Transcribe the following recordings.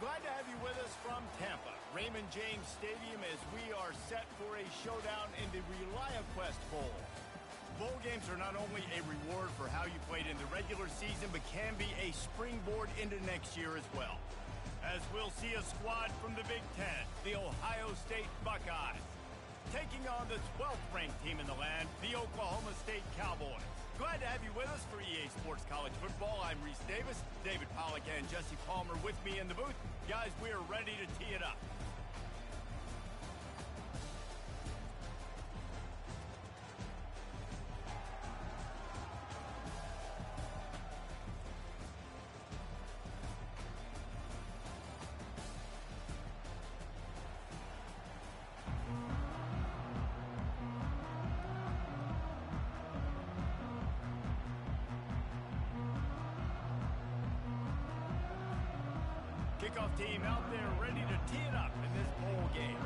Glad to have you with us from Tampa, Raymond James Stadium, as we are set for a showdown in the ReliaQuest Bowl. Bowl games are not only a reward for how you played in the regular season, but can be a springboard into next year as well. As we'll see a squad from the Big Ten, the Ohio State Buckeyes, taking on the 12th-ranked team in the land, the Oklahoma State Cowboys. Glad to have you with us for EA Sports College Football. I'm Reese Davis, David Pollack and Jesse Palmer with me in the booth. Guys, we are ready to tee it up. Kickoff team out there ready to tee it up in this bowl game.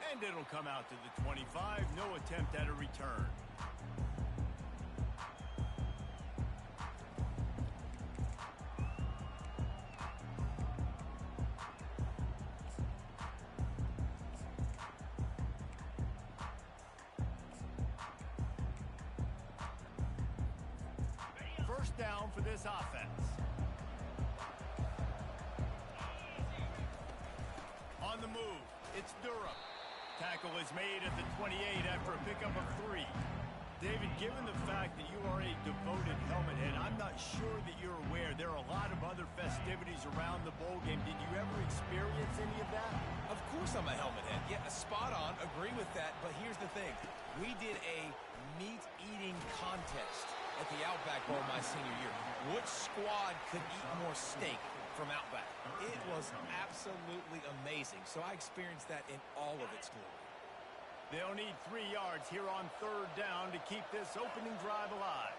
And it'll come out to the 25. No attempt at a return. First down for this offense. On the move, it's Durham. Tackle is made at the 28 after a pickup of 3. David, given the fact that you are a devoted helmet head, I'm not sure that you're aware there are a lot of other festivities around the bowl game. Did you ever experience any of that? Of course I'm a helmet head. Yeah, spot on. Agree with that. But here's the thing. We did a meat-eating contest at the Outback Bowl my senior year. Which squad could eat more steak from Outback? It was absolutely amazing. So I experienced that in all of its glory. They'll need 3 yards here on third down to keep this opening drive alive.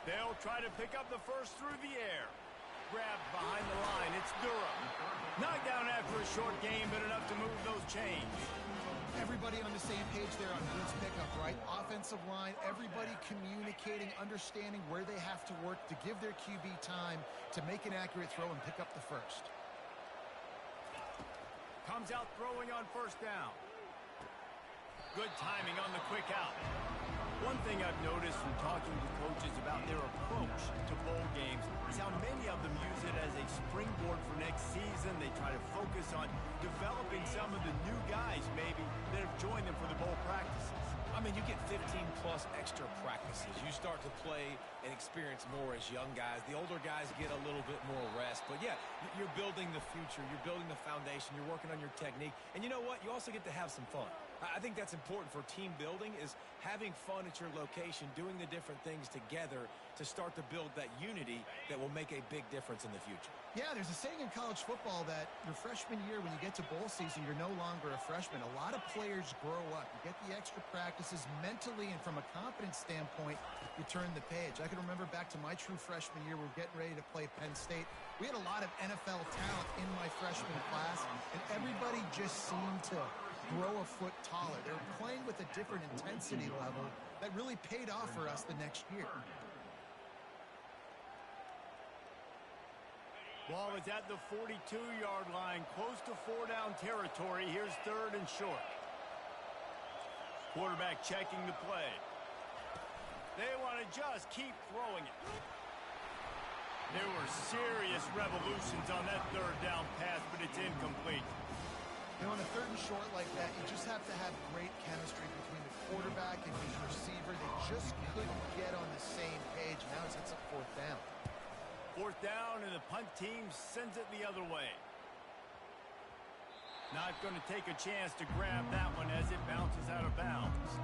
They'll try to pick up the first through the air. Grabbed behind the line, it's Durham. Knocked down after a short game, but enough to move those chains. Everybody on the same page there on blitz pickup, right? Offensive line, everybody communicating, understanding where they have to work to give their QB time to make an accurate throw and pick up the first. Comes out throwing on first down. Good timing on the quick out. One thing I've noticed from talking to coaches about their approach to bowl games is how many of them use it as a springboard for next season. They try to focus on developing some of the new guys, maybe, that have joined them for the bowl practices. I mean, you get 15-plus extra practices. You start to play and experience more as young guys. The older guys get a little bit more rest. But, yeah, you're building the future. You're building the foundation. You're working on your technique. And you know what? You also get to have some fun. I think that's important for team building, is having fun at your location, doing the different things together to start to build that unity that will make a big difference in the future. Yeah, there's a saying in college football that your freshman year, when you get to bowl season, you're no longer a freshman. A lot of players grow up. You get the extra practices mentally, and from a confidence standpoint, you turn the page. I can remember back to my true freshman year, we were getting ready to play Penn State. We had a lot of NFL talent in my freshman class, and everybody just seemed to grow a foot taller. They were playing with a different intensity level that really paid off for us the next year. Ball is at the 42-yard line, close to 4-down territory. Here's third and short. Quarterback checking the play. They want to just keep throwing it. There were serious revolutions on that third down pass, but it's incomplete. You know, on a third and short like that, you just have to have great chemistry between the quarterback and his receiver. They just couldn't get on the same page. Now it sets up fourth down. Fourth down, and the punt team sends it the other way. Not going to take a chance to grab that one as it bounces out of bounds.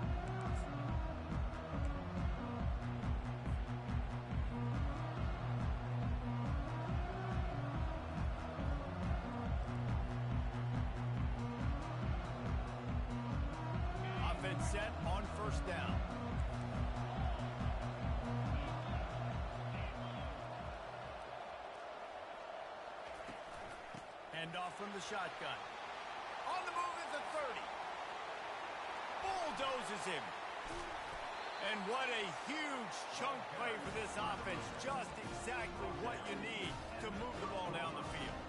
Offense set on first down. Hand off from the shotgun. On the move is the 30. bulldozes him. And what a huge chunk play for this offense. Just exactly what you need to move the ball down the field.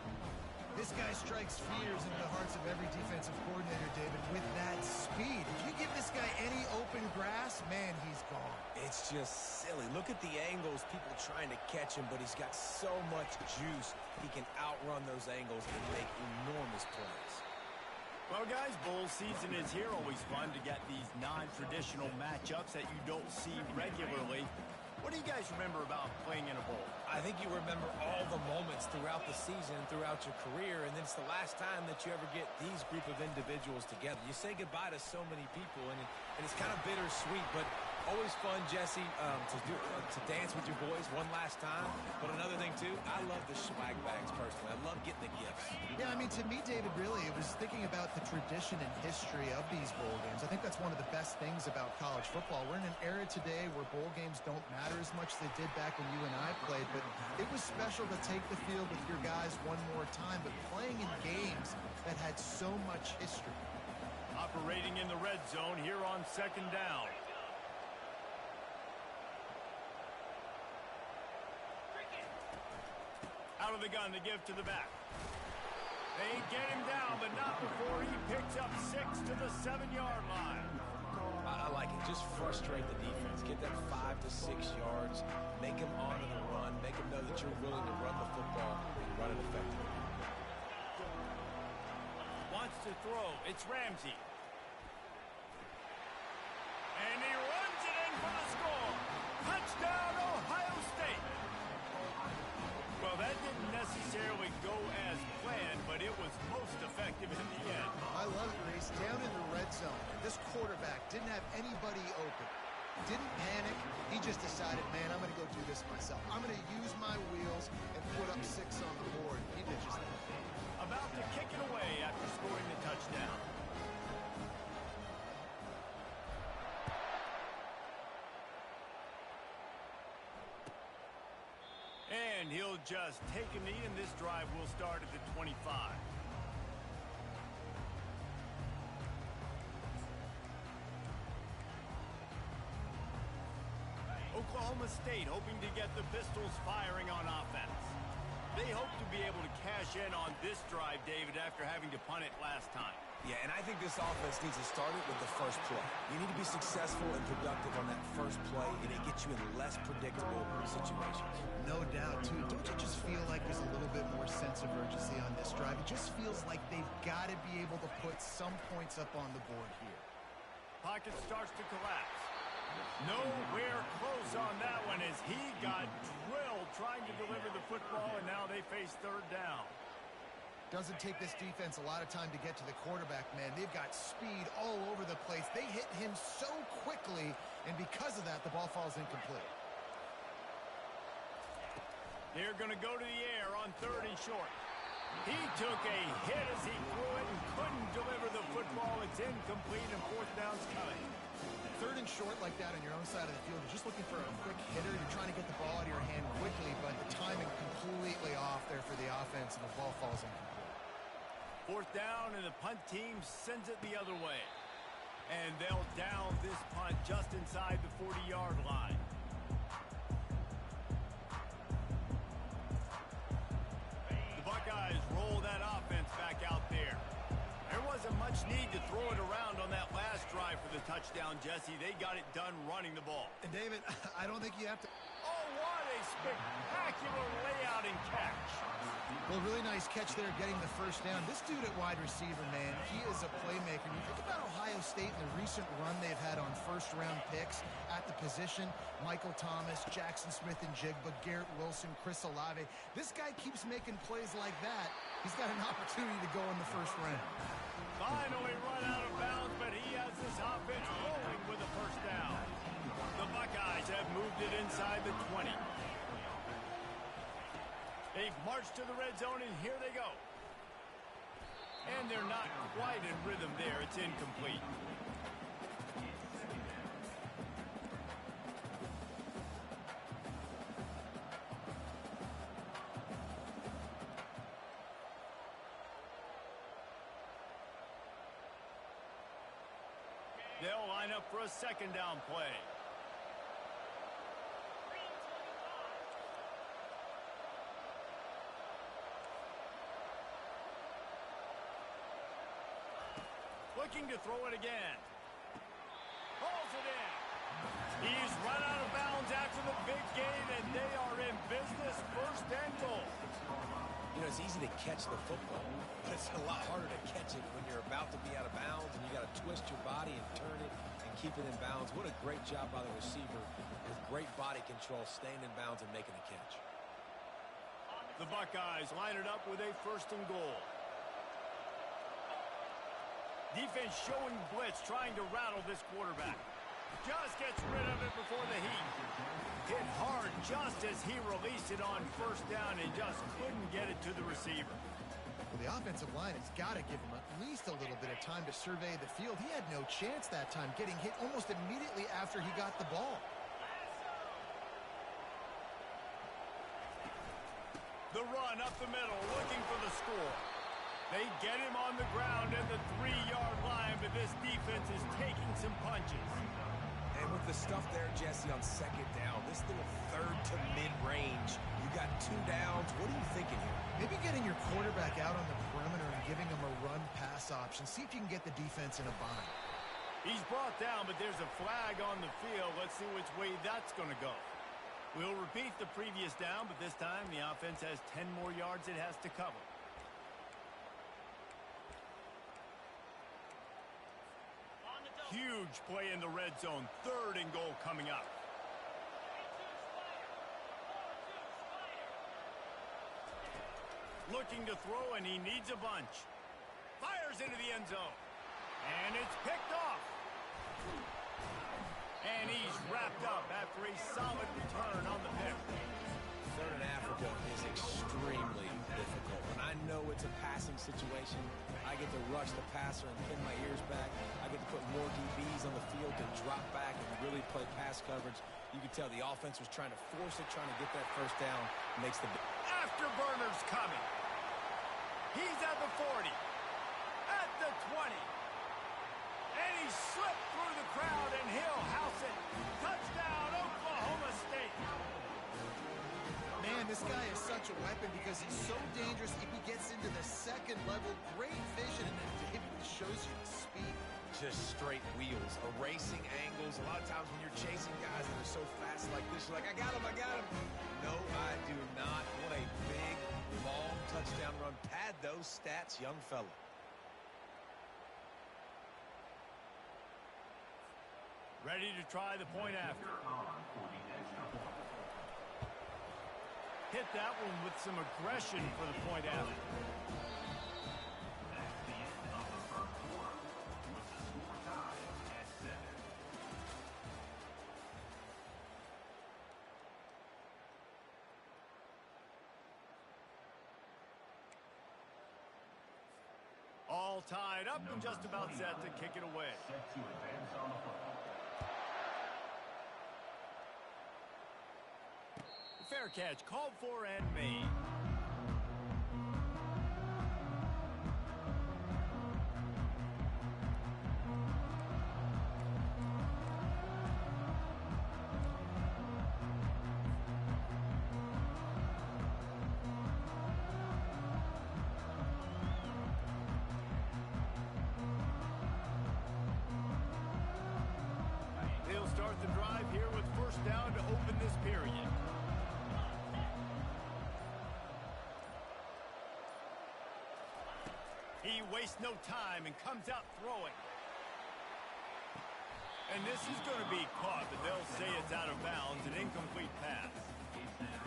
This guy strikes fears into the hearts of every defensive coordinator, David, with that speed. If you give this guy any open grass, man, he's gone. It's just silly. Look at the angles, people trying to catch him, but he's got so much juice. He can outrun those angles and make enormous plays. Well, guys, bowl season is here. Always fun to get these non-traditional matchups that you don't see regularly. What do you guys remember about playing in a bowl? I think you remember all the moments throughout the season, throughout your career, and then it's the last time that you ever get these group of individuals together. You say goodbye to so many people, and it's kind of bittersweet, but always fun, Jesse, to dance with your boys one last time. But another thing, too, I love the swag bags, personally. I love getting the gifts. Yeah, I mean, to me, David, really, it was thinking about the tradition and history of these bowl games. I think that's one of the best things about college football. We're in an era today where bowl games don't matter as much as they did back when you and I played, but it was special to take the field with your guys one more time, but playing in games that had so much history. Operating in the red zone here on second down. Out of the gun to give to the back. They get him down, but not before he picks up 6 to the 7-yard line. I like it. Just frustrate the defense. Get that 5 to 6 yards. Make them honor the run. Make them know that you're willing to run the football and run it effectively. Wants to throw. It's Ramsey. And he runs it in for the score. Touchdown, Ohio State. Well, that didn't necessarily go as planned, but it was most effective in the end. I love it, Reese. Down in the red zone, this quarterback didn't have anybody open. Didn't panic. He just decided, man, I'm going to go do this myself. I'm going to use my wheels and put up 6 on the board. He did just that. About to kick it away after scoring the touchdown. And he'll just take a knee, and this drive will start at the 25. Oklahoma State hoping to get the Pistols firing on offense. They hope to be able to cash in on this drive, David, after having to punt it last time. Yeah, and I think this offense needs to start it with the first play. You need to be successful and productive on that first play, and it gets you in less predictable situations. No doubt, too. Don't you just feel like there's a little bit more sense of urgency on this drive? It just feels like they've got to be able to put some points up on the board here. Pocket starts to collapse. Nowhere close on that one as he got drilled trying to deliver the football, and now they face third down. Doesn't take this defense a lot of time to get to the quarterback, man. They've got speed all over the place. They hit him so quickly, and because of that, the ball falls incomplete. They're going to go to the air on 3rd and short. He took a hit as he threw it and couldn't deliver the football. It's incomplete, and 4th down's coming. 3rd and short like that on your own side of the field. You're just looking for a quick hitter. You're trying to get the ball out of your hand quickly, but the timing completely off there for the offense, and the ball falls incomplete. 4th down, and the punt team sends it the other way. And they'll down this punt just inside the 40-yard line. The Buckeyes roll that offense back out there. There wasn't much need to throw it around on that last drive for the touchdown, Jesse. They got it done running the ball. And, David, I don't think you have to... Oh, what a spectacular layout and catch. Well, really nice catch there getting the 1st down. This dude at wide receiver, man, he is a playmaker. And you think about Ohio State and the recent run they've had on first-round picks at the position. Michael Thomas, Jackson Smith-Njigba, Garrett Wilson, Chris Olave. This guy keeps making plays like that. He's got an opportunity to go in the 1st round. Finally run out of bounds, but he has this offense rolling with a 1st down. The Buckeyes have moved it inside the 20. They've marched to the red zone, and here they go. And they're not quite in rhythm there. It's incomplete. They'll line up for a second down play. Looking to throw it again. Hauls it in. He's run out of bounds after the big gain, and they are in business, first and goal. You know, it's easy to catch the football, but it's a lot harder to catch it when you're about to be out of bounds and you got to twist your body and turn it and keep it in bounds. What a great job by the receiver with great body control, staying in bounds and making a catch. The Buckeyes line it up with a first and goal. Defense showing blitz, trying to rattle this quarterback. Just gets rid of it before the heat. Hit hard just as he released it on first down and just couldn't get it to the receiver. Well, the offensive line has got to give him at least a little bit of time to survey the field. He had no chance that time, getting hit almost immediately after he got the ball. The run up the middle, looking for the score. They get him on the ground at the 3-yard line, but this defense is taking some punches. And with the stuff there, Jesse, on second down, this little third to mid-range, you got 2 downs. What are you thinking here? Maybe getting your quarterback out on the perimeter and giving him a run-pass option. See if you can get the defense in a bind. He's brought down, but there's a flag on the field. Let's see which way that's going to go. We'll repeat the previous down, but this time the offense has 10 more yards it has to cover. Huge play in the red zone. Third and goal coming up. Looking to throw, and he needs a bunch. Fires into the end zone. And it's picked off. And he's wrapped up after a solid return on the pick. Third in Africa is extremely difficult. When I know it's a passing situation, I get to rush the passer and pin my ears back. I get to put more DBs on the field to drop back and really play pass coverage. You can tell the offense was trying to force it, trying to get that first down. Makes the Afterburner's coming. He's at the 40. At the 20. And he slipped through the crowd, and he'll house it. Touchdown, Oklahoma State. Man, this guy is such a weapon because he's so dangerous. If he gets into the second level, great vision, and then it shows you the speed. just straight wheels, erasing angles. A lot of times when you're chasing guys that are so fast like this, you're like, I got him. No, I do not. What a big, long touchdown run. Pad those stats, young fella. Ready to try the point after. Hit that one with some aggression for the point after. All tied up and just about set to kick it away. Fair catch called for and made. They'll start the drive here with first down to open this period. He wastes no time and comes out throwing. And this is going to be caught, but they'll say it's out of bounds, an incomplete pass.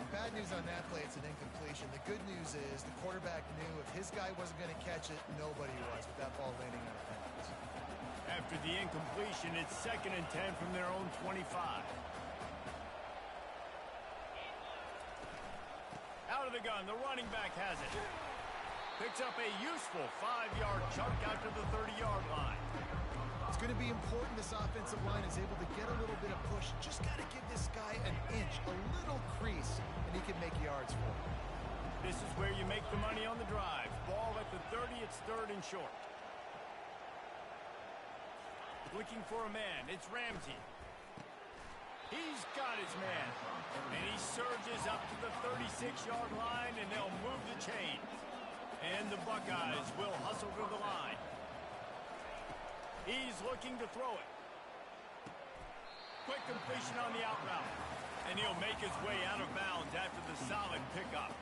Bad news on that play, it's an incompletion. The good news is the quarterback knew if his guy wasn't going to catch it, nobody was with that ball landing out of bounds. After the incompletion, it's 2nd and 10 from their own 25. Out of the gun, the running back has it. Picks up a useful 5-yard chunk out to the 30-yard line. It's going to be important this offensive line is able to get a little bit of push. Just got to give this guy an inch, a little crease, and he can make yards for it. This is where you make the money on the drive. Ball at the 30, it's 3rd and short. looking for a man. It's Ramsey. He's got his man. And he surges up to the 36-yard line, and they'll move the chains. And the Buckeyes will hustle to the line. He's looking to throw it. Quick completion on the out route. And he'll make his way out of bounds after the solid pickup.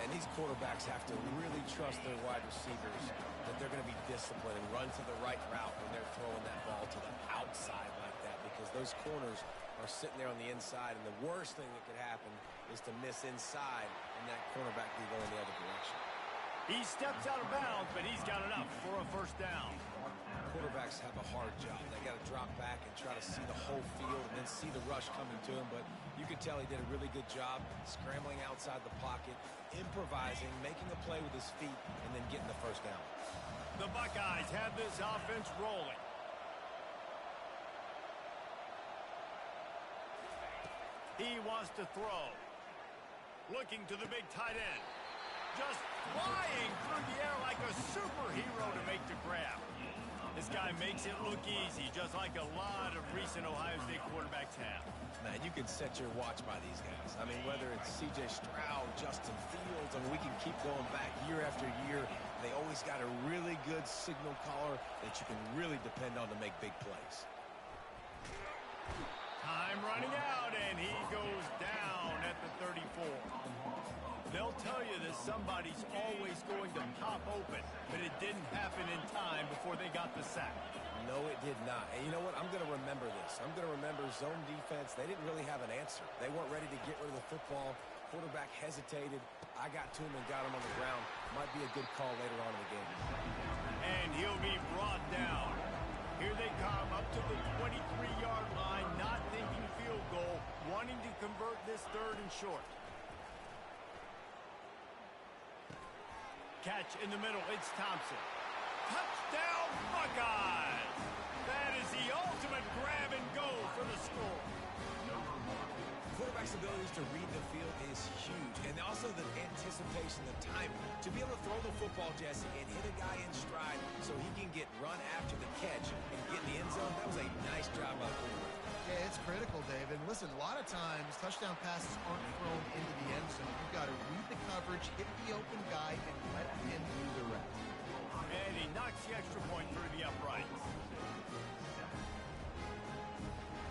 And these quarterbacks have to really trust their wide receivers that they're going to be disciplined and run to the right route when they're throwing that ball to the outside like that, because those corners are sitting there on the inside, and the worst thing that could happen is to miss inside and that cornerback be going the other direction. He steps out of bounds, but he's got enough for a first down. Quarterbacks have a hard job. They got to drop back and try to see the whole field and then see the rush coming to him. But you can tell he did a really good job scrambling outside the pocket, improvising, making a play with his feet, and then getting the first down. The Buckeyes have this offense rolling. He wants to throw. Looking to the big tight end. Just flying through the air like a superhero to make the grab. This guy makes it look easy, just like a lot of recent Ohio State quarterbacks have. Man, you can set your watch by these guys. I mean, whether it's C.J. Stroud, Justin Fields, I mean, we can keep going back year after year. They always got a really good signal caller that you can really depend on to make big plays. Time running out, and he goes down at the 34. They'll tell you that somebody's always going to pop open, but it didn't happen in time before they got the sack. No, it did not. And you know what? I'm going to remember this. I'm going to remember zone defense. They didn't really have an answer. They weren't ready to get rid of the football. Quarterback hesitated. I got to him and got him on the ground. Might be a good call later on in the game. And he'll be brought down. Here they come up to the 23-yard line, not thinking field goal, wanting to convert this third and short. Catch in the middle, it's Thompson. Touchdown, Buckeyes! That is the ultimate grab and go for the score. Quarterback's abilities to read the field is huge, and also the anticipation, the timing. To be able to throw the football, Jesse, and hit a guy in stride so he can get run after the catch and get in the end zone, that was a nice job by the quarterback. Yeah, it's critical, David. Listen, a lot of times touchdown passes aren't thrown into the end zone. You've got to read the coverage, hit the open guy, and let him do the rest. And he knocks the extra point through the uprights.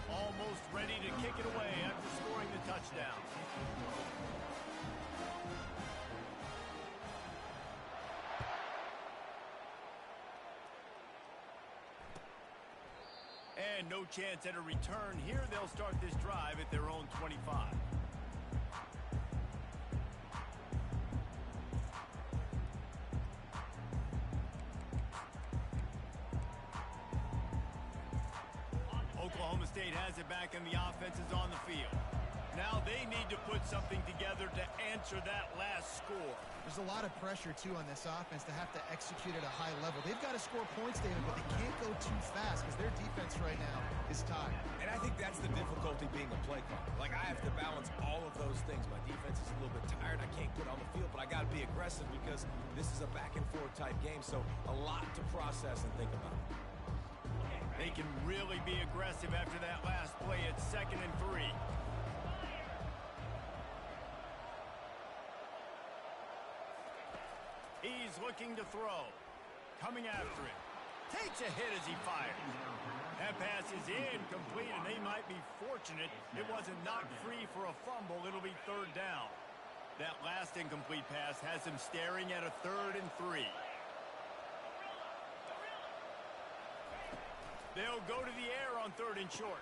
Almost ready to kick it away after scoring the touchdown. And no chance at a return here. They'll start this drive at their own 25. Oklahoma State has it back and the offense is on the field. Now they need to put something together to answer that last score. There's a lot of pressure, too, on this offense to have to execute at a high level. They've got to score points, David, but they can't go too fast because their defense right now is tired. And I think that's the difficulty being a play caller. Like, I have to balance all of those things. My defense is a little bit tired. I can't get on the field, but I got to be aggressive because this is a back-and-forth type game, so a lot to process and think about. They can really be aggressive after that last play. It's 2nd and 3. He's looking to throw. Coming after it. Takes a hit as he fires. That pass is incomplete, and they might be fortunate it wasn't knocked free for a fumble. It'll be 3rd down. That last incomplete pass has him staring at a 3rd and 3. They'll go to the air on 3rd and short.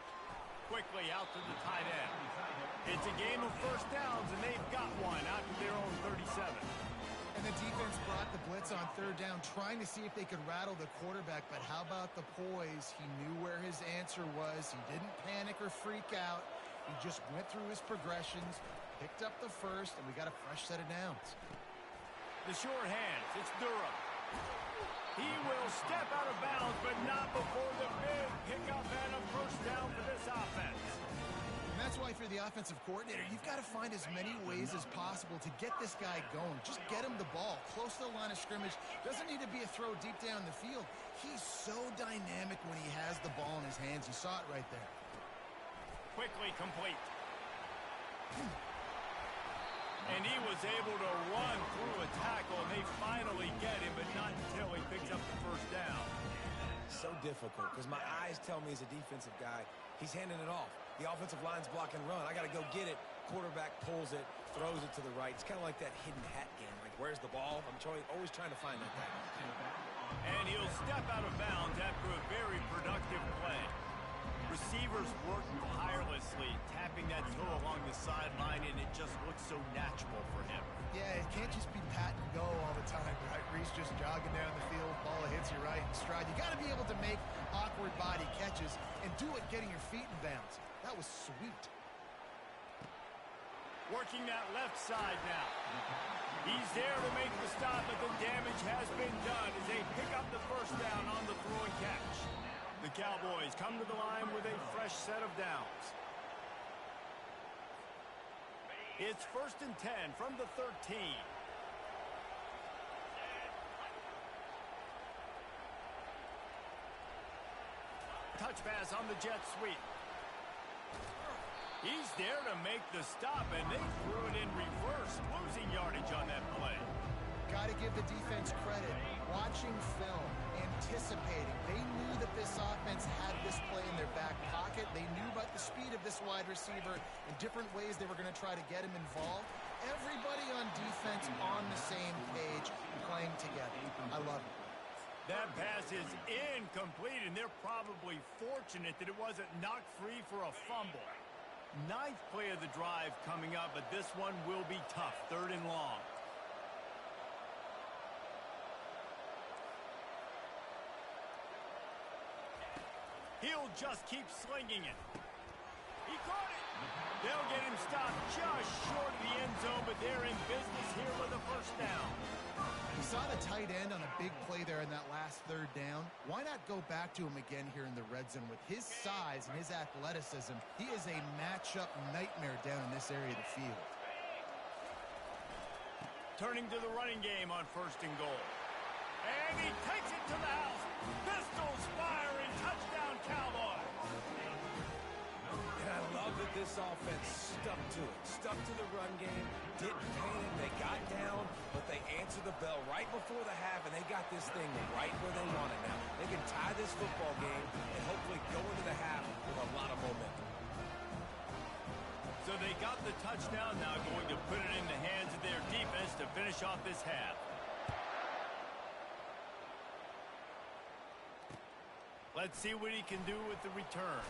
Quickly out to the tight end. It's a game of first downs, and they've got one out to their own 37. And the defense brought the blitz on 3rd down, trying to see if they could rattle the quarterback. But how about the poise? He knew where his answer was. He didn't panic or freak out. He just went through his progressions, picked up the first, and we got a fresh set of downs. The short hands. It's Durham. He will step out of bounds, but not before the big pickup and a first down for this offense. And that's why if you're the offensive coordinator, you've got to find as many ways as possible to get this guy going. Just get him the ball close to the line of scrimmage. Doesn't need to be a throw deep down the field. He's so dynamic when he has the ball in his hands. You saw it right there. Quickly complete. And he was able to run through a tackle, and they finally get him, but not until he picks up the first down. So difficult because my eyes tell me he's a defensive guy. He's handing it off. The offensive line's block and run. I got to go get it. Quarterback pulls it, throws it to the right. It's kind of like that hidden hat game. Like, where's the ball? I'm always trying to find that guy. And he'll step out of bounds after a very productive play. Receivers work tirelessly, tapping that toe along the sideline, and it just looks so natural for him. Yeah, it can't just be pat and go all the time, right? Reese just jogging down the field, ball hits you right in stride. You got to be able to make awkward body catches and do it getting your feet in bounds. That was sweet. Working that left side now. He's there to make the stop, but the damage has been done as they pick up the first down on the throw and catch. The Cowboys come to the line with a fresh set of downs. It's 1st and 10 from the 13. Touch pass on the jet sweep. He's there to make the stop, and they threw it in reverse, losing yardage on that play. Got to give the defense credit. Watching film, anticipating. They knew that this offense had this play in their back pocket. They knew about the speed of this wide receiver and different ways they were going to try to get him involved. Everybody on defense on the same page, playing together. I love it. That pass is incomplete, and they're probably fortunate that it wasn't knocked free for a fumble. 9th play of the drive coming up, but this one will be tough. 3rd and long. He'll just keep slinging it. He caught it. They'll get him stopped just short of the end zone, but they're in business here with a first down. You saw the tight end on a big play there in that last 3rd down. Why not go back to him again here in the red zone? With his size and his athleticism, he is a matchup nightmare down in this area of the field. Turning to the running game on 1st and goal. And he takes it to the house. Pistols firing. Touchdown, Cowboys. And I love that this offense stuck to it. Stuck to the run game. Didn't panic. They got down, but they answered the bell right before the half, and they got this thing right where they want it now. They can tie this football game and hopefully go into the half with a lot of momentum. So they got the touchdown, now going to put it in the hands of their defense to finish off this half. Let's see what he can do with the return.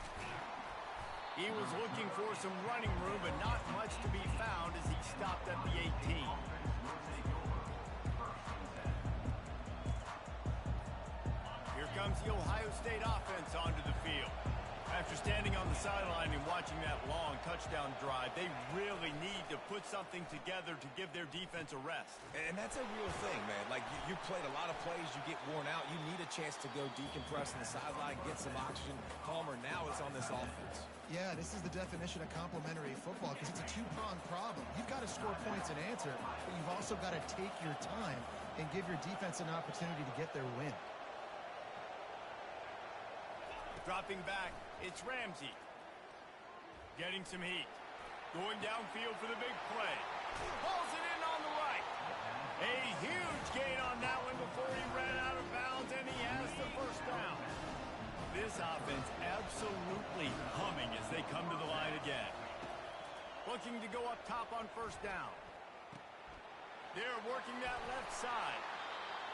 He was looking for some running room, but not much to be found as he stopped at the 18. Here comes the Ohio State offense onto the field. After standing on the sideline and watching that long touchdown drive, they really need to put something together to give their defense a rest. And that's a real thing, man. Like, you played a lot of plays, you get worn out. You need a chance to go decompress on the sideline, get some oxygen. Palmer, now it's on this offense. Yeah, this is the definition of complementary football because it's a two-pronged problem. You've got to score points and answer, but you've also got to take your time and give your defense an opportunity to get their win. Dropping back, it's Ramsey. Getting some heat. Going downfield for the big play. Pulls it in on the right. A huge gain on that one before he ran out of bounds, and he has the first down. This offense absolutely humming as they come to the line again. Looking to go up top on 1st down. They're working that left side.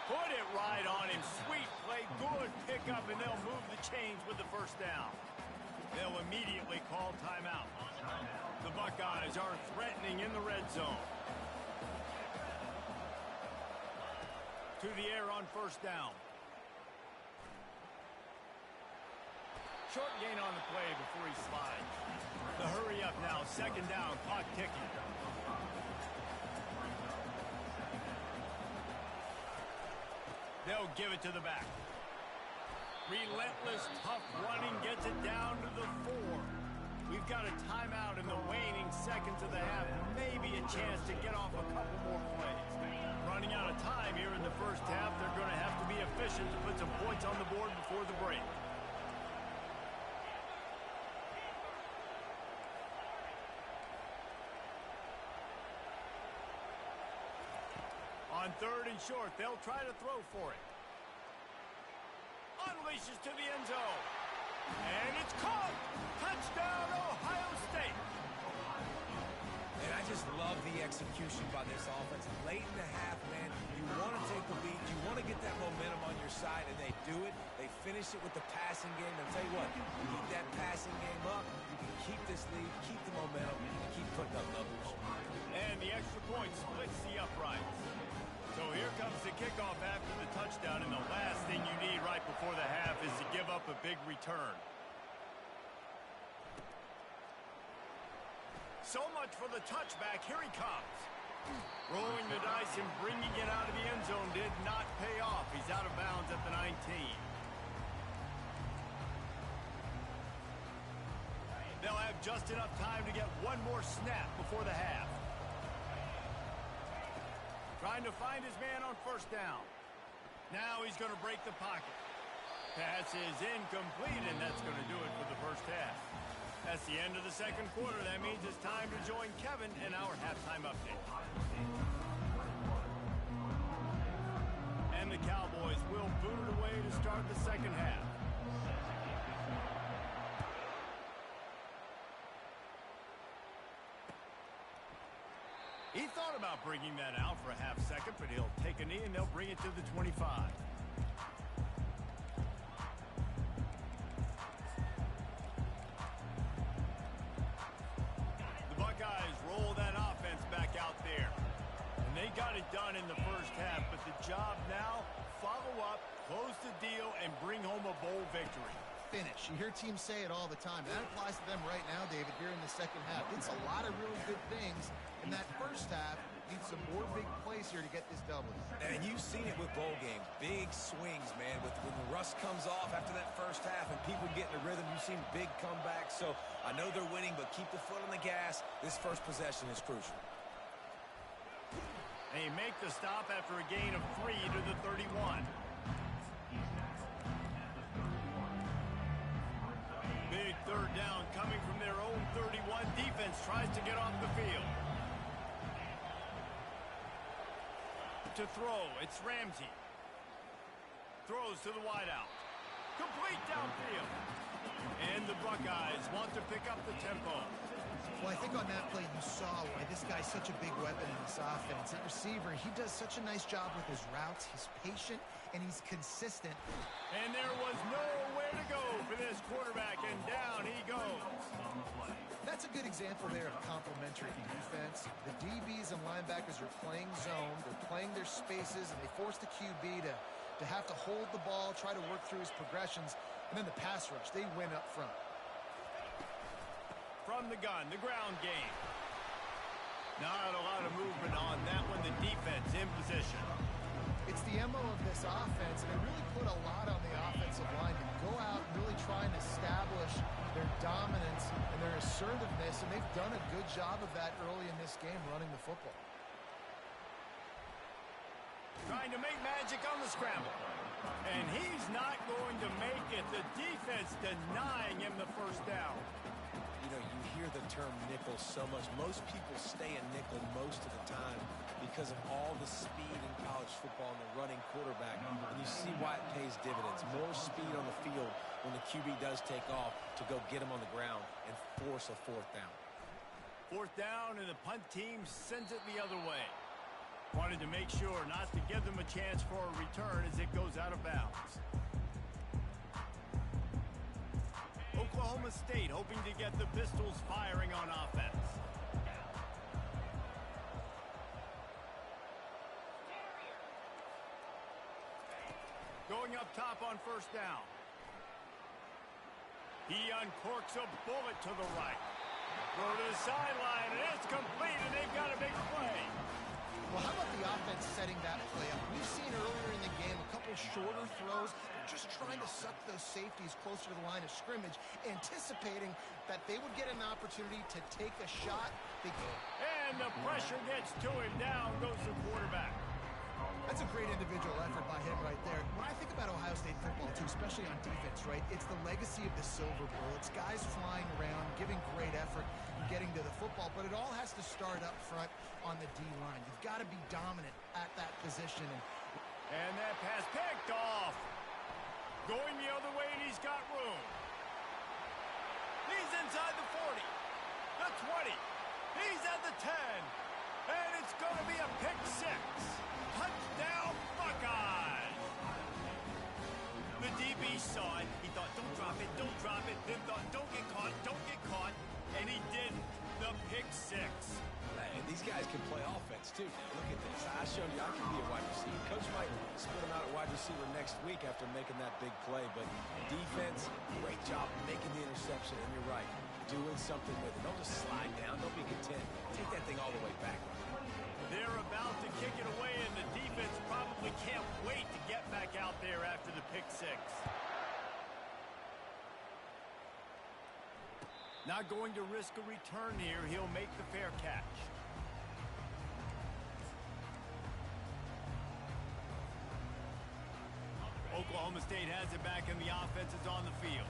Put it right on him. Sweet play, good pickup, and they'll move the chains with the first down. They'll immediately call timeout. The Buckeyes are threatening in the red zone. To the air on 1st down. Short gain on the play before he slides. The hurry up now, 2nd down, clock ticking. They'll give it to the back. Relentless, tough running gets it down to the 4. We've got a timeout in the waning seconds of the half. Maybe a chance to get off a couple more plays. Running out of time here in the first half. They're going to have to be efficient to put some points on the board before the break. On 3rd and short, they'll try to throw for it. Unleashes to the end zone. And it's caught. Touchdown, Ohio State. And I just love the execution by this offense. Late in the half, man, you want to take the lead. You want to get that momentum on your side, and they do it. They finish it with the passing game. And I'll tell you what, you keep that passing game up, you can keep this lead, keep the momentum, and keep putting up numbers. And the extra point splits the uprights. So here comes the kickoff after the touchdown, and the last thing you need right before the half is to give up a big return. So much for the touchback. Here he comes. Rolling the dice and bringing it out of the end zone did not pay off. He's out of bounds at the 19. They'll have just enough time to get one more snap before the half. Trying to find his man on 1st down. Now he's going to break the pocket. Pass is incomplete, and that's going to do it for the first half. That's the end of the second quarter. That means it's time to join Kevin in our halftime update. And the Cowboys will boot it away to start the second half. He thought about bringing that out for a half second, but he'll take a knee and they'll bring it to the 25. The Buckeyes roll that offense back out there. And they got it done in the first half, but the job now, follow up, close the deal, and bring home a bowl victory. Finish. You hear teams say it all the time. That applies to them right now, David, here in the second half. It's a lot of really good things in that first half. Need some more big plays here to get this W. And you've seen it with bowl games. Big swings, man. When the rust comes off after that first half and people get in the rhythm, you've seen big comebacks. So I know they're winning, but keep the foot on the gas. This first possession is crucial. They make the stop after a gain of 3 to the 31. Big 3rd down coming from their own 31. Defense tries to get off the field. To throw, it's Ramsey. Throws to the wideout. Complete downfield. And the Buckeyes want to pick up the tempo. Well, I think on that play you saw why this guy's such a big weapon in this offense. At receiver, he does such a nice job with his routes. He's patient, and he's consistent. And there was nowhere to go for this quarterback, and down he goes. That's a good example there of complementary defense. The DBs and linebackers are playing zone. They're playing their spaces, and they force the QB to have to hold the ball, try to work through his progressions, and then the pass rush. They win up front. From the gun, the ground game. Not a lot of movement on that one. The defense in position. It's the MO of this offense, and they really put a lot on the offensive line to go out and really try and establish their dominance and their assertiveness, and they've done a good job of that early in this game running the football. Trying to make magic on the scramble. And he's not going to make it. The defense denying him the first down. You know, you hear the term nickel so much. Most people stay in nickel most of the time because of all the speed in college football and the running quarterback. And you see why it pays dividends. More speed on the field when the QB does take off to go get him on the ground and force a 4th down. 4th down, and the punt team sends it the other way. Wanted to make sure not to give them a chance for a return as it goes out of bounds. Oklahoma State hoping to get the Pistols firing on offense. Going up top on 1st down. He uncorks a bullet to the right. Throw to the sideline, and it's complete, and they've got a big play. Well, how about the offense setting that play up? We've seen earlier in the game a couple shorter throws. just trying to suck those safeties closer to the line of scrimmage, anticipating that they would get an opportunity to take a shot. And the pressure gets to him. Down goes the quarterback. That's a great individual effort by him right there. When I think about Ohio State football, too, especially on defense, right, it's the legacy of the Silver Bowl. It's guys flying around, giving great effort, and getting to the football. But it all has to start up front on the D-line. You've got to be dominant at that position. And that pass picked off. Going the other way, and he's got room. He's inside the 40, the 20. He's at the 10. And it's going to be a pick six. Touchdown, Buckeyes. The DB saw it. He thought, don't drop it, don't drop it. Then thought, don't get caught, don't get caught. And he didn't. The pick six. Hey, these guys can play offense, too. Look at this. I showed you I can be a wide receiver. Coach might split him out at wide receiver next week after making that big play. But defense, great job making the interception. And you're right, doing something with it. Don't just slide down. Don't be content. Take that thing all the way back. They're about to kick it away, and the defense probably can't wait to get back out there after the pick six. Not going to risk a return here. He'll make the fair catch. Oklahoma State has it back, and the offense is on the field.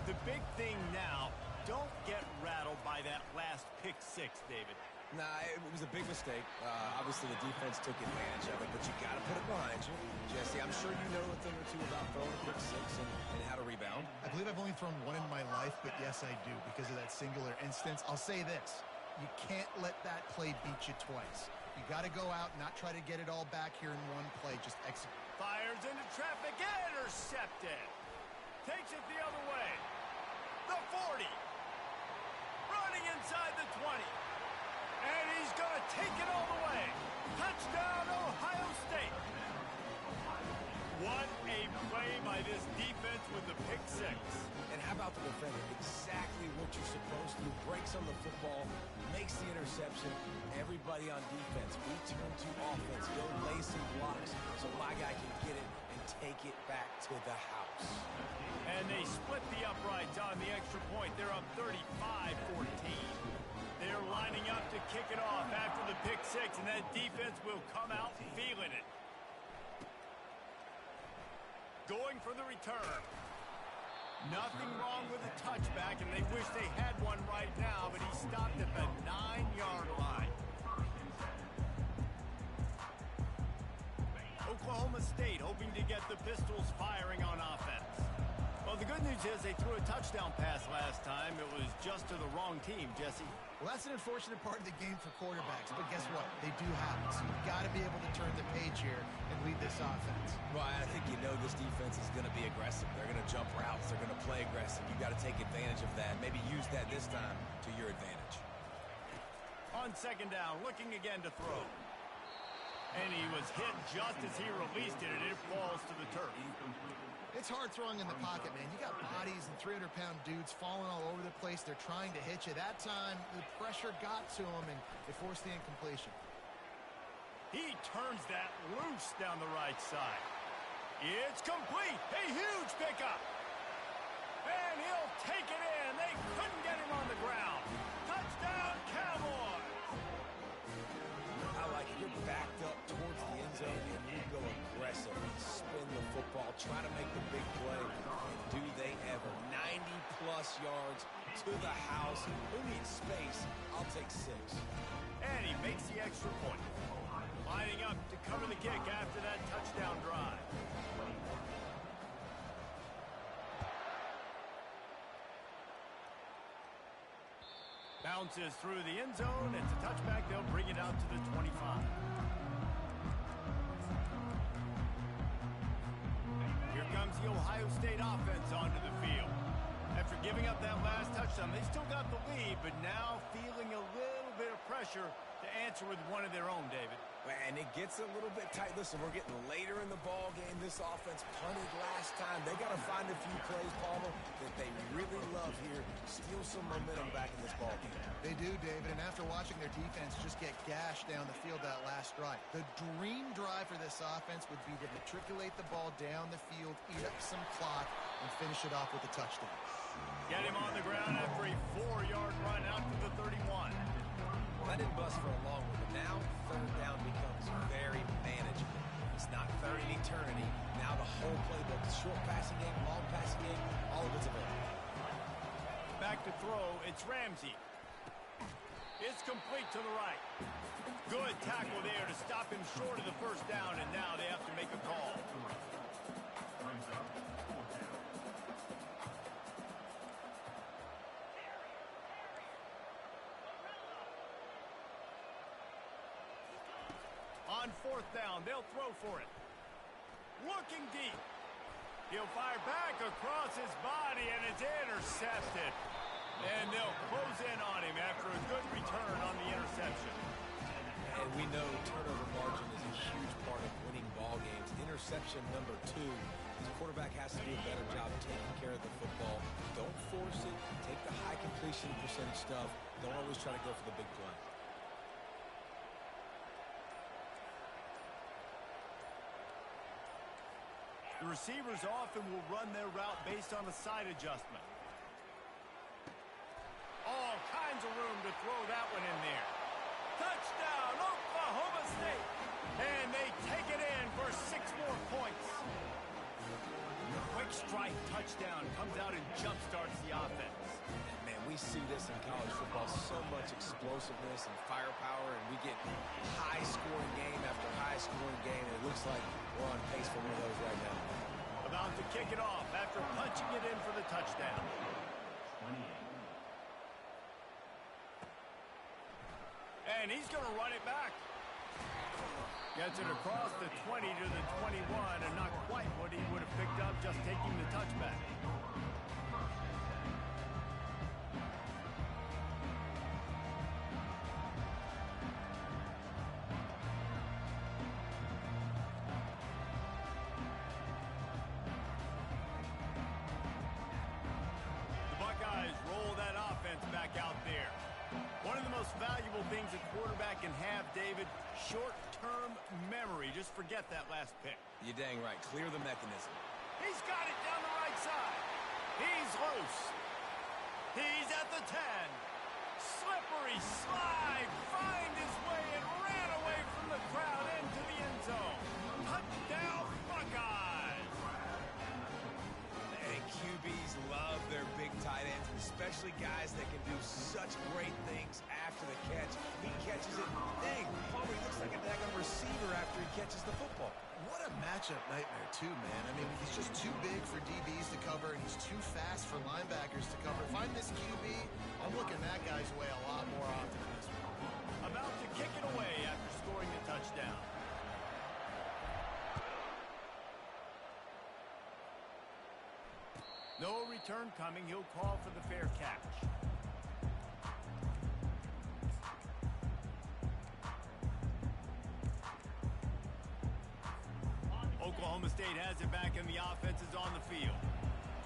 The big thing now, don't get rattled by that last pick six, David. Nah, it was a big mistake. Obviously, the defense took advantage of it, but you got to put it behind you. Jesse, I'm sure you know a thing or two about throwing a pick six and how to rebound. I believe I've only thrown one in my life, but yes, I do because of that singular instance. I'll say this. You can't let that play beat you twice. You got to go out and not try to get it all back here in one play. Just execute. Fires into traffic, intercepted. Takes it the other way. The 40. Running inside the 20. And he's going to take it all the way. Touchdown, Ohio State. What a play by this defense with the pick six. And how about the defender? Exactly what you're supposed to do. Breaks on the football, makes the interception. Everybody on defense, we turn to offense. Go lay some blocks so my guy can get it and take it back to the house. And they split the uprights on the extra point. They're up 35-14. They're lining up to kick it off after the pick six, and that defense will come out feeling it. Going for the return. Nothing wrong with the touchback, and they wish they had one right now, but he stopped at the 9-yard line. Oklahoma State hoping to get the Pistols firing on offense. Well, the good news is they threw a touchdown pass last time. It was just to the wrong team, Jesse. Well, that's an unfortunate part of the game for quarterbacks, but guess what? They do have it, so you've got to be able to turn the page here and lead this offense. Well, I think you know this defense is going to be aggressive. They're going to jump routes. They're going to play aggressive. You've got to take advantage of that. Maybe use that this time to your advantage. On second down, looking again to throw. And he was hit just as he released it, and it falls to the turf. It's hard throwing in the pocket, man. You got bodies and 300-pound dudes falling all over the place. They're trying to hit you. That time, the pressure got to him, and it forced the incompletion. He turns that loose down the right side. It's complete. A huge pickup. And he'll take it in. They couldn't get him on the ground. Touchdown, Cowboys. I like it. You're backed up towards the end zone, and you go aggressive. Spin the football, try to make the big play. And do they ever. 90-plus yards to the house. Who needs space? I'll take 6. And he makes the extra point. Lining up to cover the kick after that touchdown drive. Bounces through the end zone. It's a touchback. They'll bring it out to the 25. Here comes the Ohio State offense onto the field. After giving up that last touchdown, they still got the lead, but now feeling a little bit of pressure to answer with one of their own, David. And it gets a little bit tight. Listen, we're getting later in the ball game. This offense punted last time. They got to find a few plays, Palmer, that they really love here. Steal some momentum back in this ball game. They do, David, and after watching their defense just get gashed down the field that last drive, the dream drive for this offense would be to matriculate the ball down the field, eat up some clock, and finish it off with a touchdown. Get him on the ground after a 4-yard run out to the 31. That didn't bust for a long one, but now third down becomes very manageable. It's not third in eternity. Now the whole playbook, the short passing game, long passing game, all of it's available. Back to throw, it's Ramsey. It's complete to the right. Good tackle there to stop him short of the first down, and now they have to make a call. On fourth down, they'll throw for it. Looking deep. He'll fire back across his body, and it's intercepted. And they'll close in on him after a good return on the interception. And we know turnover margin is a huge part of winning ball games. Interception number 2. The quarterback has to do a better job taking care of the football. Don't force it. Take the high completion percentage stuff. Don't always try to go for the big play. The receivers often will run their route based on a side adjustment. All kinds of room to throw that one in there. Touchdown, Oklahoma State! And they take it in for 6 more points. Quick strike touchdown comes out and jumpstarts the offense. And man, we see this in college football, so much explosiveness and firepower, and we get high-scoring game after high-scoring game, and it looks like we're on pace for one of those right now. About to kick it off after punching it in for the touchdown. And he's going to run it back. Gets it across the 20 to the 21, and not quite what he would have picked up just taking the touchback. Valuable things a quarterback can have, David, short-term memory. Just forget that last pick. You're dang right. Clear the mechanism. He's got it down the right side. He's loose. He's at the 10. Slippery slide. Find his way and ran away from the crowd into the end zone. Touchdown, Buckeyes. And QBs love their big tight ends, especially guys that can do such great things after the catch. He catches it. Dang, Palmer, he looks like a daggone receiver after he catches the football. What a matchup nightmare, too, man. I mean, he's just too big for DBs to cover, and he's too fast for linebackers to cover. If I'm this QB, I'm looking that guy's way a lot more often than this one. About to kick it away after scoring the touchdown. No return coming. He'll call for the fair catch. Oklahoma State has it back, and the offense is on the field.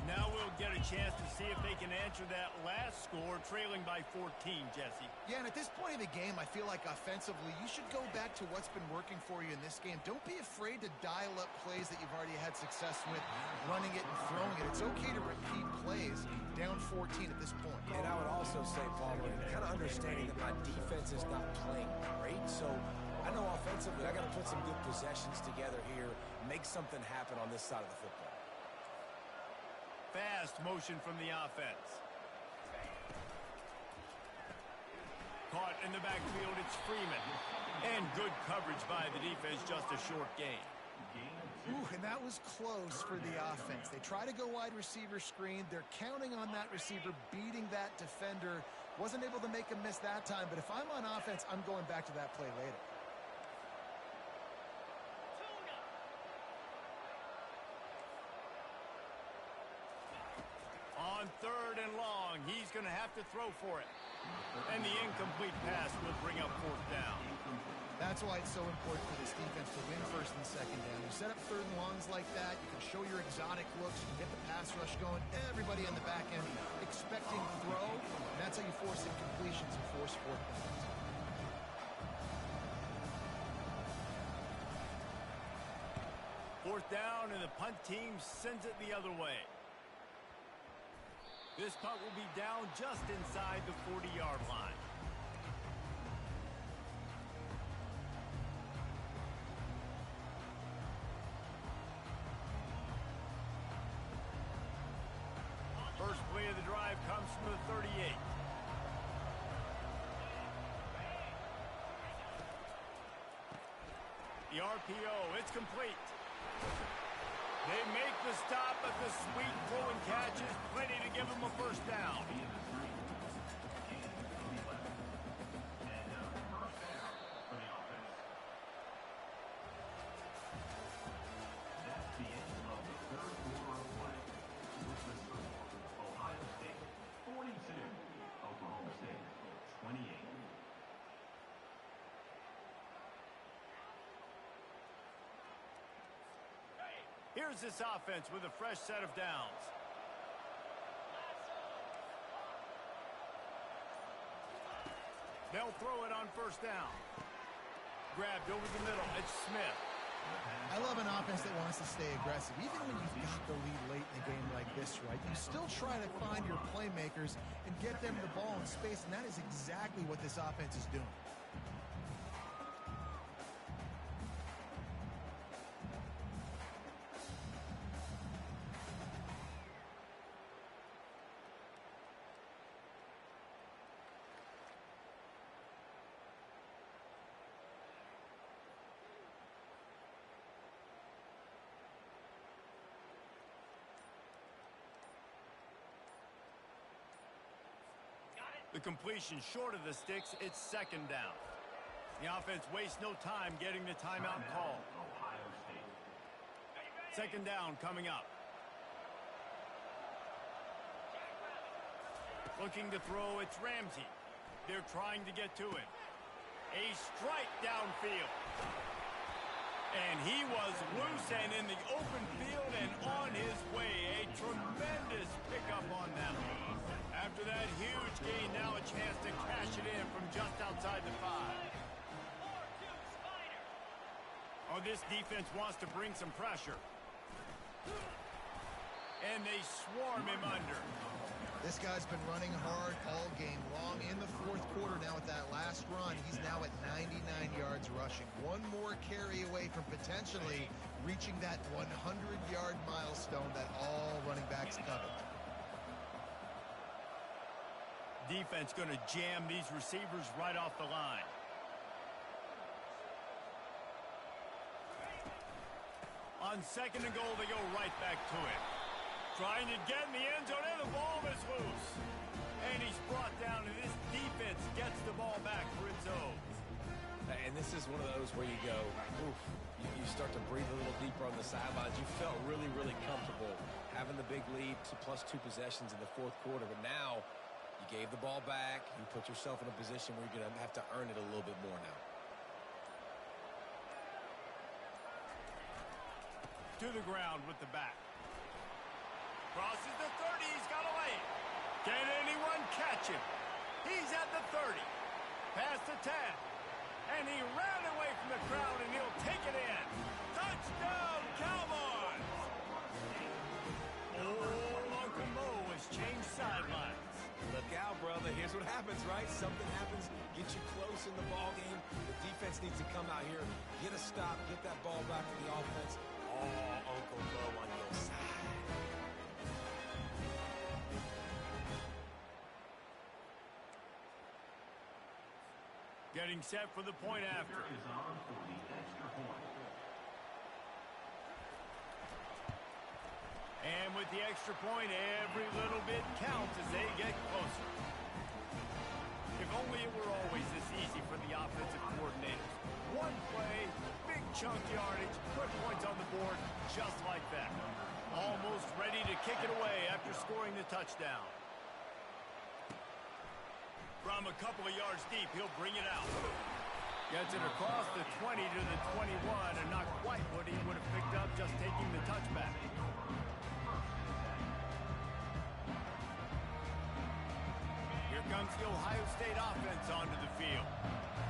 Now we'll get a chance to see if they can answer that last score, trailing by 14, Jesse. Yeah, and at this point of the game, I feel like offensively, you should go back to what's been working for you in this game. Don't be afraid to dial up plays that you've already had success with, running it and throwing it. It's okay to repeat plays down 14 at this point. And I would also say, Palmer, kind of understanding that my defense is not playing great, so I know offensively I got to put some good possessions together here, make something happen on this side of the football. Fast motion from the offense. Caught in the backfield, it's Freeman. And good coverage by the defense, just a short gain. Ooh, and that was close for the offense. They try to go wide receiver screen. They're counting on that receiver beating that defender. Wasn't able to make a miss that time, but if I'm on offense, I'm going back to that play later. On third and long, he's going to have to throw for it. And the incomplete pass will bring up fourth down. That's why it's so important for this defense to win first and second down. You set up third and longs like that, you can show your exotic looks, you can get the pass rush going, everybody on the back end expecting throw, and that's how you force incompletions and force fourth downs. Fourth down, and the punt team sends it the other way. This punt will be down just inside the 40-yard line. First play of the drive comes from the 38. The RPO, it's complete. They make the stop, but the sweet throw and catch is plenty to give them a first down. Here's this offense with a fresh set of downs. They'll throw it on first down. Grabbed over the middle. It's Smith. I love an offense that wants to stay aggressive. Even when you've got the lead late in a game like this, right, you still try to find your playmakers and get them the ball in space, and that is exactly what this offense is doing. The completion short of the sticks, it's second down. The offense wastes no time getting the timeout call. Second down coming up. Looking to throw, it's Ramsey. They're trying to get to it. A strike downfield. And he was loose and in the open field and on his way. A tremendous pickup on that one. After that huge gain, now a chance to cash it in from just outside the 5. Oh, this defense wants to bring some pressure. And they swarm him under. This guy's been running hard all game long. In the fourth quarter now with that last run, he's now at 99 yards rushing. One more carry away from potentially reaching that 100-yard milestone that all running backs covet. Defense going to jam these receivers right off the line. On second and goal, they go right back to it. Trying to get in the end zone, and the ball is loose. And he's brought down, and this defense gets the ball back for its own. And this is one of those where you go, oof, you start to breathe a little deeper on the sidelines. You felt really, really comfortable having the big lead to +2 possessions in the fourth quarter. But now you gave the ball back. You put yourself in a position where you're going to have to earn it a little bit more now. To the ground with the back. Crosses the 30. He's got a lane. Can anyone catch him? He's at the 30. Past the 10. And he ran away from the crowd, and he'll take it in. Touchdown, Cowboys! Oh, Uncle Mo has changed sidelines. Look out, brother. Here's what happens, right? Something happens, get you close in the ball game. The defense needs to come out here, get a stop, get that ball back to the offense. Oh, Uncle Mo on your side. Getting set for the point after. And with the extra point, every little bit counts as they get closer. If only it were always this easy for the offensive coordinators. One play, big chunk yardage, put points on the board just like that. Almost ready to kick it away after scoring the touchdown. From a couple of yards deep, he'll bring it out. Gets it across the 20 to the 21, and not quite what he would have picked up just taking the touchback. Here comes the Ohio State offense onto the field.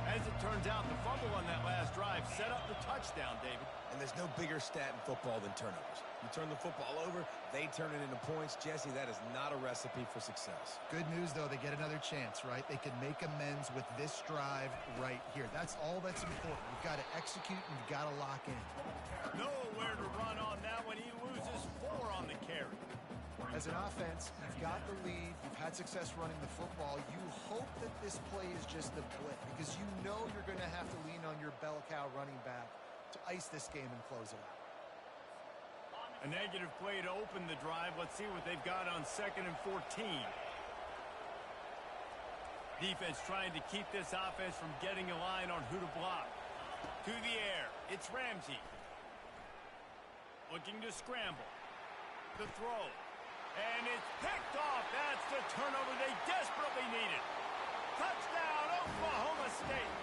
As it turns out, the fumble on that last drive set up the touchdown, David. And there's no bigger stat in football than turnovers. You turn the football over, they turn it into points. Jesse, that is not a recipe for success. Good news, though, they get another chance, right? They can make amends with this drive right here. That's all that's important. You've got to execute and you've got to lock in. Nowhere to run on that when he loses 4 on the carry. As an offense, you've got the lead. You've had success running the football. You hope that this play is just a blip because you know you're going to have to lean on your bell cow running back to ice this game and close it out. A negative play to open the drive. Let's see what they've got on 2nd and 14. Defense trying to keep this offense from getting a line on who to block. To the air. It's Ramsey. Looking to scramble. The throw. And it's picked off. That's the turnover they desperately needed. Touchdown, Oklahoma State.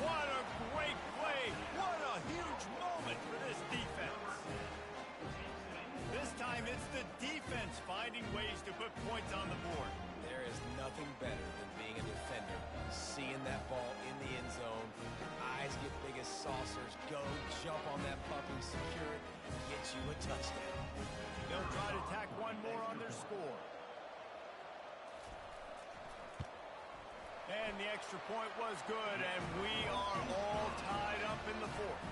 What a great play. What a huge moment for this defense. This time it's the defense finding ways to put points on the board. There is nothing better than being a defender, seeing that ball in the end zone, eyes get big as saucers, go jump on that puppy, secure it, get you a touchdown. They'll try to tack one more on their score. And the extra point was good, and we are all tied up in the 4th.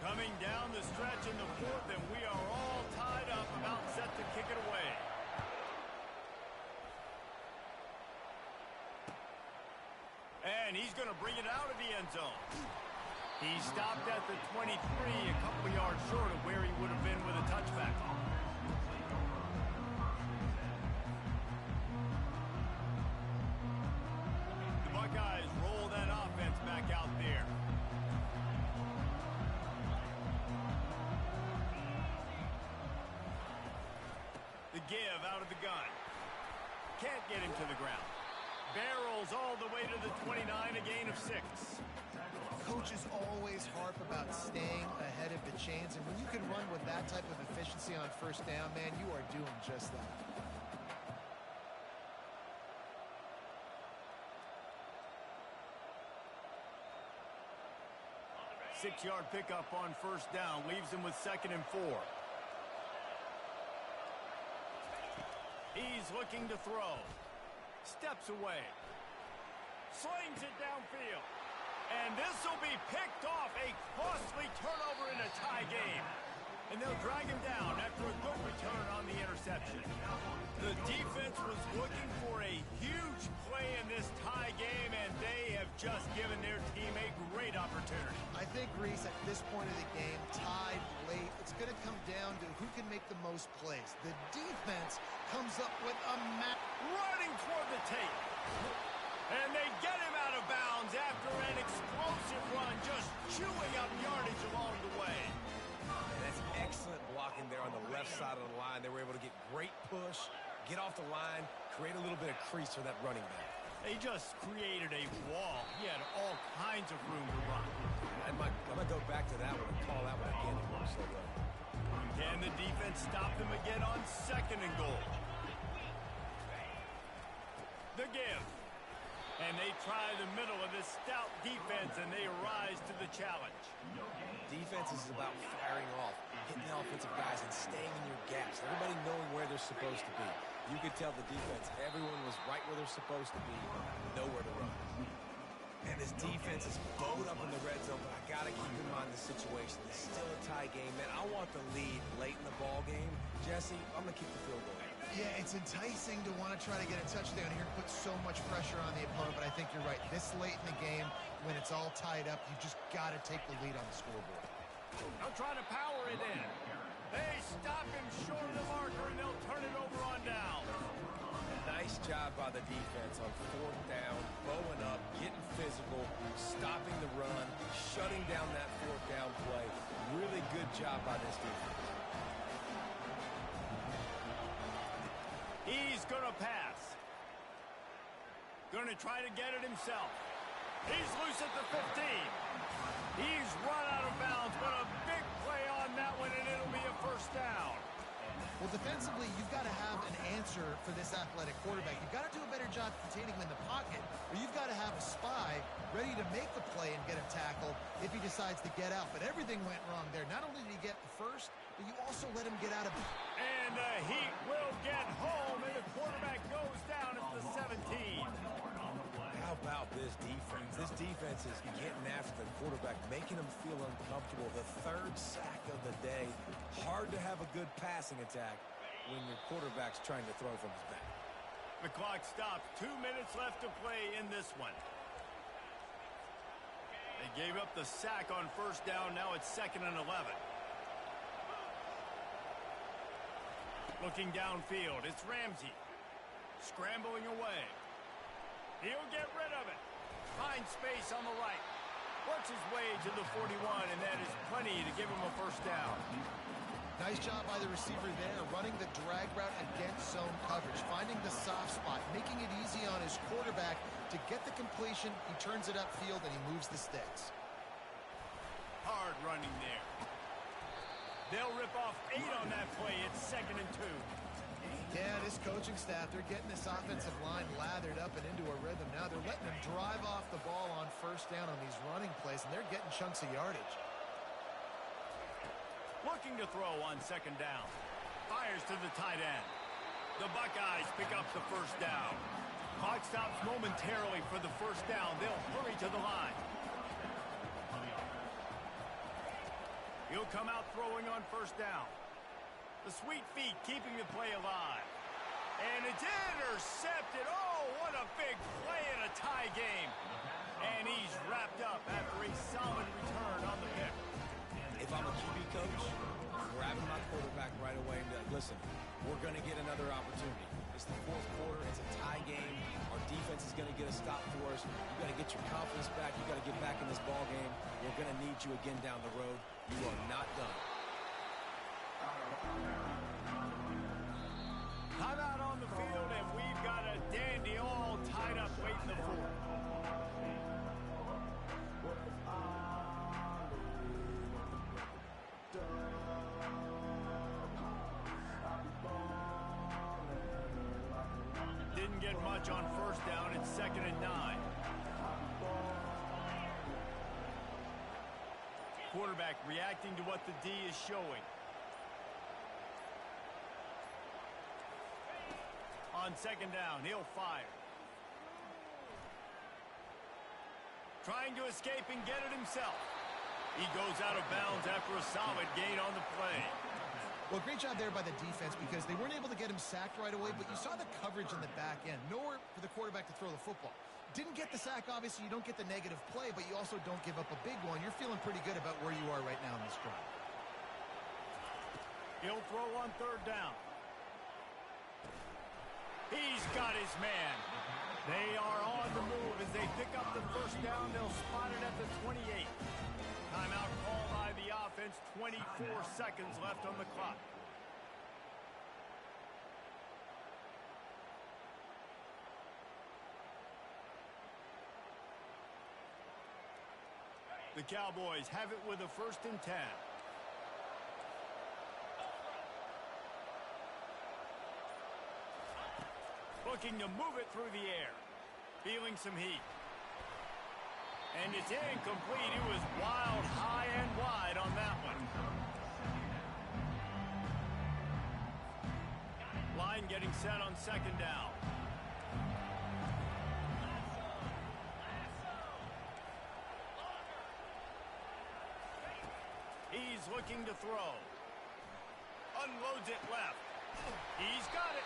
Coming down the stretch in the 4th, and we are all tied up, about set to kick it away. And he's going to bring it out of the end zone. He stopped at the 23, a couple of yards short of where he would have been with a touchback. The Buckeyes roll that offense back out there. The give out of the gun. Can't get him to the ground. Barrels all the way to the 29, a gain of 6. Coaches always harp about staying ahead of the chains, and when you can run with that type of efficiency on 1st down, man, you are doing just that. Six-yard pickup on 1st down leaves him with 2nd and 4. He's looking to throw. Steps away. Slings it downfield. And this will be picked off. A costly turnover in a tie game. And they'll drag him down after a good return on the interception. The defense was looking for a huge play in this tie game, and they have just given their team a great opportunity. I think, Reese, at this point of the game, tied late, it's going to come down to who can make the most plays. The defense comes up with a running toward the tape. And they get him out of bounds after an explosive run, just chewing up yardage along the way. And that's excellent blocking there on the left side of the line. They were able to get great push, get off the line, create a little bit of crease for that running back. They just created a wall. He had all kinds of room to run. I'm going to go back to that one and call that one again. So, can the defense stop them again on 2nd and goal? The give. And they try the middle of this stout defense, and they rise to the challenge. Defense is about firing off, hitting the offensive guys, and staying in your gaps. Everybody knowing where they're supposed to be. You could tell the defense, everyone was right where they're supposed to be, nowhere to run. And this defense is bowed up in the red zone, but I got to keep in mind the situation. It's still a tie game, man. I want the lead late in the ball game. Jesse, I'm going to keep the field goal. Yeah, it's enticing to want to try to get a touchdown here and put so much pressure on the opponent, but I think you're right. This late in the game, when it's all tied up, you've just got to take the lead on the scoreboard. They'll try to power it in. They stop him short of the marker, and they'll turn it over on down. Nice job by the defense on 4th down, bowing up, getting physical, stopping the run, shutting down that 4th down play. Really good job by this defense. He's going to pass. Going to try to get it himself. He's loose at the 15. He's run out of bounds, but a big play on that one, and it'll be a first down. Well, defensively, you've got to have an answer for this athletic quarterback. You've got to do a better job containing him in the pocket, or you've got to have a spy ready to make the play and get him tackled if he decides to get out. But everything went wrong there. Not only did he get the first, but you also let him get out of it. And the Heat will get home, and the quarterback goes down at the 17. How about this defense? This defense is getting after the quarterback, making him feel uncomfortable. The third sack of the day. Hard to have a good passing attack when your quarterback's trying to throw from his back. The clock stops. 2 minutes left to play in this one. They gave up the sack on first down. Now it's 2nd and 11. Looking downfield, it's Ramsey. Scrambling away. He'll get rid of it. Finds space on the right. Works his way to the 41, and that is plenty to give him a first down. Nice job by the receiver there, running the drag route against zone coverage, finding the soft spot, making it easy on his quarterback to get the completion. He turns it upfield, and he moves the sticks. Hard running there. They'll rip off 8 on that play. It's 2nd and 2. Yeah, this coaching staff, they're getting this offensive line lathered up and into a rhythm. Now they're letting them drive off the ball on first down on these running plays, and they're getting chunks of yardage. Looking to throw on 2nd down. Fires to the tight end. The Buckeyes pick up the first down. Clock stops momentarily for the first down. They'll hurry to the line. He'll come out throwing on first down. The sweet feet keeping the play alive. And it's intercepted. Oh, what a big play in a tie game. And he's wrapped up after a solid return on the pick. If I'm a QB coach, I'm grabbing my quarterback right away and be like, listen, we're going to get another opportunity. It's the 4th quarter. It's a tie game. Our defense is going to get a stop for us. You got to get your confidence back. You got to get back in this ball game. We're going to need you again down the road. You are not done. Timeout on the field, and we've got a dandy all tied up late in the 4th. Didn't get much on first down. It's 2nd and 9. Quarterback reacting to what the D is showing. On 2nd down, he'll fire. Trying to escape and get it himself. He goes out of bounds after a solid gain on the play. Well, great job there by the defense because they weren't able to get him sacked right away, but you saw the coverage in the back end. Nowhere for the quarterback to throw the football. Didn't get the sack, obviously. You don't get the negative play, but you also don't give up a big one. You're feeling pretty good about where you are right now in this drive. He'll throw on 3rd down. He's got his man. They are on the move as they pick up the first down. They'll spot it at the 28. Timeout called by the offense. 24 seconds left on the clock. The Cowboys have it with a 1st and 10. Looking to move it through the air. Feeling some heat. And it's incomplete. It was wild, high and wide on that one. Line getting set on 2nd down. He's looking to throw. Unloads it left. He's got it.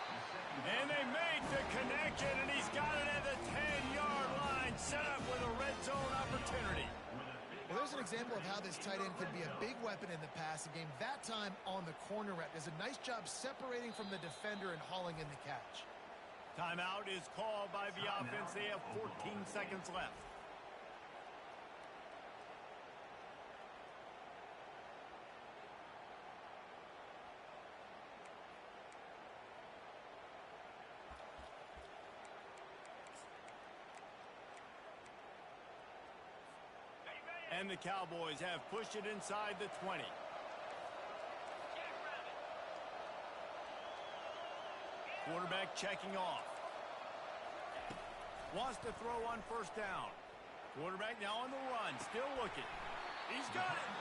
And they make the connection, and he's got it at the 10-yard line, set up with a red zone opportunity. Well, there's an example of how this tight end could be a big weapon in the passing game. That time on the corner route. Does a nice job separating from the defender and hauling in the catch. Timeout is called by the offense. They have 14 seconds left. And the Cowboys have pushed it inside the 20. Quarterback checking off. Wants to throw on first down. Quarterback now on the run, still looking. He's got it.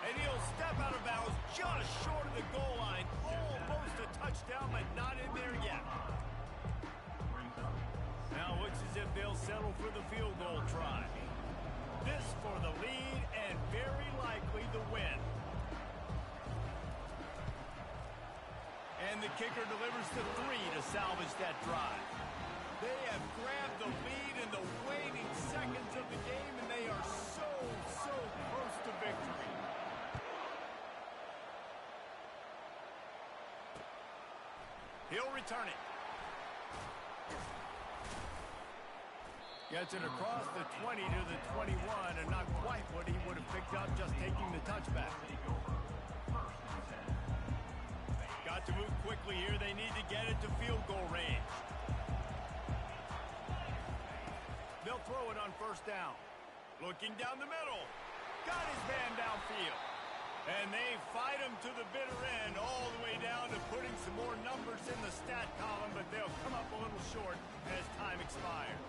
And he'll step out of bounds just short of the goal line. Almost a touchdown, but not in there yet. Now looks as if they'll settle for the field goal try. This for the lead and very likely the win. And the kicker delivers the 3 to salvage that drive. They have grabbed the lead in the waning seconds of the game, and they are so close to victory. He'll return it. Gets it across the 20 to the 21, and not quite what he would have picked up just taking the touchback. Got to move quickly here. They need to get it to field goal range. They'll throw it on first down. Looking down the middle. Got his man downfield. And they fight him to the bitter end, all the way down to putting some more numbers in the stat column, but they'll come up a little short as time expires.